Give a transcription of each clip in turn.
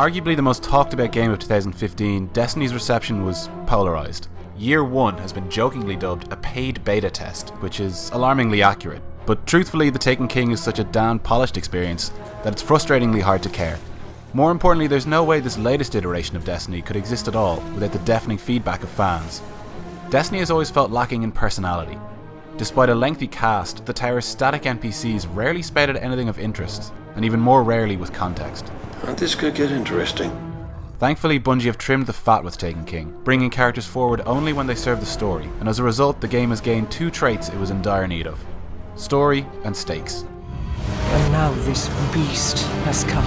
arguably the most talked about game of 2015, Destiny's reception was polarised. Year 1 has been jokingly dubbed a paid beta test, which is alarmingly accurate. But truthfully, The Taken King is such a damn polished experience that it's frustratingly hard to care. More importantly, there's no way this latest iteration of Destiny could exist at all without the deafening feedback of fans. Destiny has always felt lacking in personality. Despite a lengthy cast, the tower's static NPCs rarely spouted anything of interest, and even more rarely with context. This could get interesting. Thankfully, Bungie have trimmed the fat with Taken King, bringing characters forward only when they serve the story, and as a result, the game has gained 2 traits it was in dire need of: story and stakes. And now this beast has come.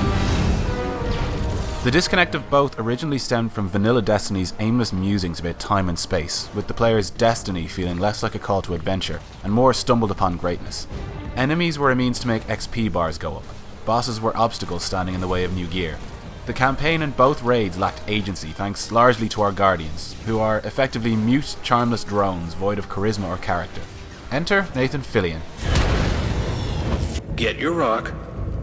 The disconnect of both originally stemmed from vanilla Destiny's aimless musings about time and space, with the player's destiny feeling less like a call to adventure, and more stumbled upon greatness. Enemies were a means to make XP bars go up. Bosses were obstacles standing in the way of new gear. The campaign in both raids lacked agency thanks largely to our guardians, who are effectively mute, charmless drones void of charisma or character. Enter Nathan Fillion. Get your rock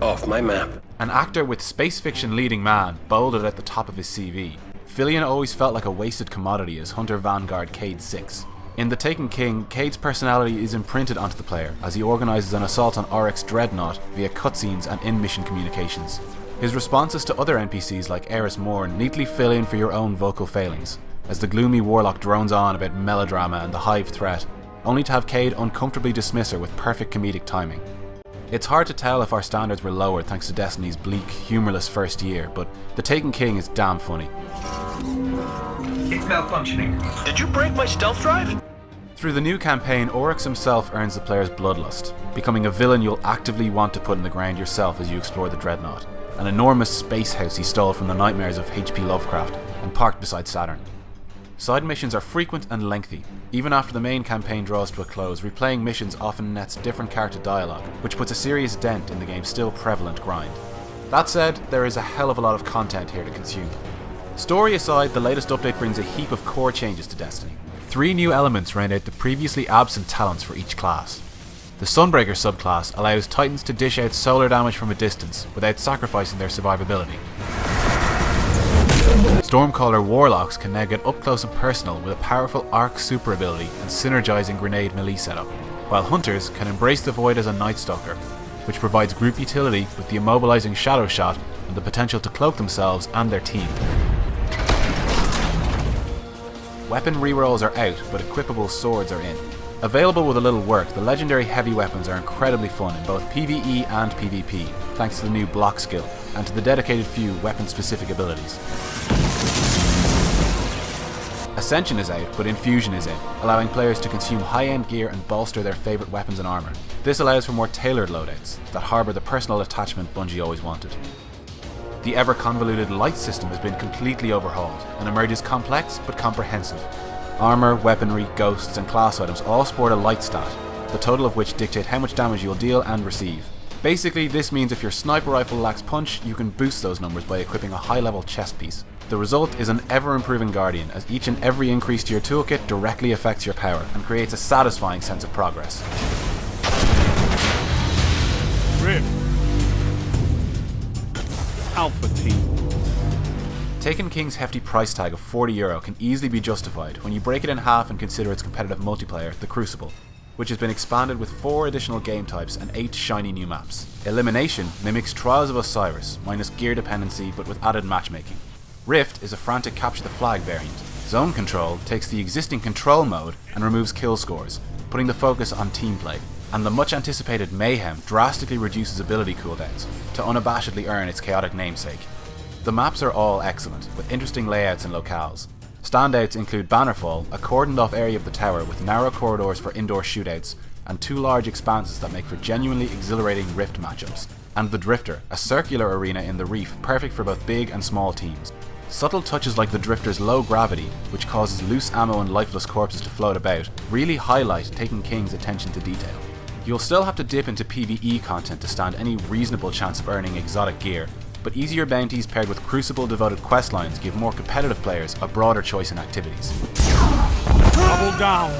off my map. An actor with space fiction leading man bolded at the top of his CV. Fillion always felt like a wasted commodity as Hunter Vanguard Cade 6. In The Taken King, Cade's personality is imprinted onto the player as he organises an assault on Oryx Dreadnought via cutscenes and in-mission communications. His responses to other NPCs like Eris Morn neatly fill in for your own vocal failings, as the gloomy warlock drones on about melodrama and the hive threat, only to have Cade uncomfortably dismiss her with perfect comedic timing. It's hard to tell if our standards were lowered thanks to Destiny's bleak, humourless first year, but The Taken King is damn funny. It's malfunctioning. Did you break my stealth drive? Through the new campaign, Oryx himself earns the player's bloodlust, becoming a villain you'll actively want to put in the ground yourself as you explore the Dreadnought, an enormous space house he stole from the nightmares of H.P. Lovecraft and parked beside Saturn. Side missions are frequent and lengthy. Even after the main campaign draws to a close, replaying missions often nets different character dialogue, which puts a serious dent in the game's still prevalent grind. That said, there is a hell of a lot of content here to consume. Story aside, the latest update brings a heap of core changes to Destiny. 3 new elements round out the previously absent talents for each class. The Sunbreaker subclass allows Titans to dish out solar damage from a distance without sacrificing their survivability. Stormcaller Warlocks can now get up close and personal with a powerful arc super ability and synergizing grenade melee setup, while Hunters can embrace the Void as a Night Stalker, which provides group utility with the immobilizing Shadow Shot and the potential to cloak themselves and their team. Weapon rerolls are out, but equipable swords are in. Available with a little work, the legendary heavy weapons are incredibly fun in both PvE and PvP, thanks to the new block skill, and to the dedicated few weapon-specific abilities. Ascension is out, but Infusion is in, allowing players to consume high-end gear and bolster their favourite weapons and armour. This allows for more tailored loadouts that harbour the personal attachment Bungie always wanted. The ever-convoluted light system has been completely overhauled and emerges complex but comprehensive. Armour, weaponry, ghosts and class items all sport a light stat, the total of which dictate how much damage you'll deal and receive. Basically, this means if your sniper rifle lacks punch, you can boost those numbers by equipping a high-level chest piece. The result is an ever-improving Guardian, as each and every increase to your toolkit directly affects your power and creates a satisfying sense of progress. Rift. Alpha Team. Taken King's hefty price tag of €40 can easily be justified when you break it in half and consider its competitive multiplayer, the Crucible, which has been expanded with 4 additional game types and 8 shiny new maps. Elimination mimics Trials of Osiris, minus gear dependency but with added matchmaking. Rift is a frantic capture the flag variant. Zone Control takes the existing control mode and removes kill scores, putting the focus on team play. And the much anticipated Mayhem drastically reduces ability cooldowns to unabashedly earn its chaotic namesake. The maps are all excellent, with interesting layouts and locales. Standouts include Bannerfall, a cordoned off area of the tower with narrow corridors for indoor shootouts, and 2 large expanses that make for genuinely exhilarating Rift matchups. And the Drifter, a circular arena in the reef perfect for both big and small teams. Subtle touches like the Drifter's low gravity, which causes loose ammo and lifeless corpses to float about, really highlight Taken King's attention to detail. You'll still have to dip into PvE content to stand any reasonable chance of earning exotic gear, but easier bounties paired with Crucible-devoted questlines give more competitive players a broader choice in activities. Double down!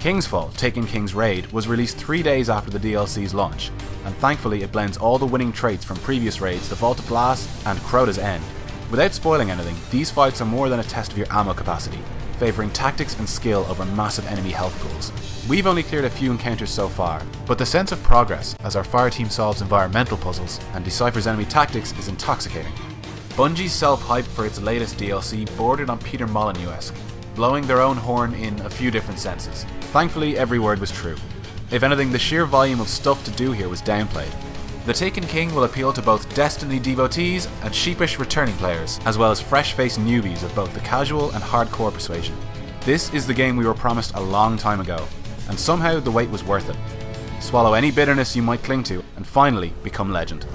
Kingsfall, Taken King's Raid, was released 3 days after the DLC's launch, and thankfully it blends all the winning traits from previous raids, the Vault of Glass and Crota's End, Without spoiling anything, these fights are more than a test of your ammo capacity, favouring tactics and skill over massive enemy health pools. We've only cleared a few encounters so far, but the sense of progress as our fire team solves environmental puzzles and deciphers enemy tactics is intoxicating. Bungie's self-hype for its latest DLC bordered on Peter Molyneux-esque, blowing their own horn in a few different senses. Thankfully, every word was true. If anything, the sheer volume of stuff to do here was downplayed. The Taken King will appeal to both Destiny devotees and sheepish returning players, as well as fresh-faced newbies of both the casual and hardcore persuasion. This is the game we were promised a long time ago, and somehow the wait was worth it. Swallow any bitterness you might cling to, and finally become legend.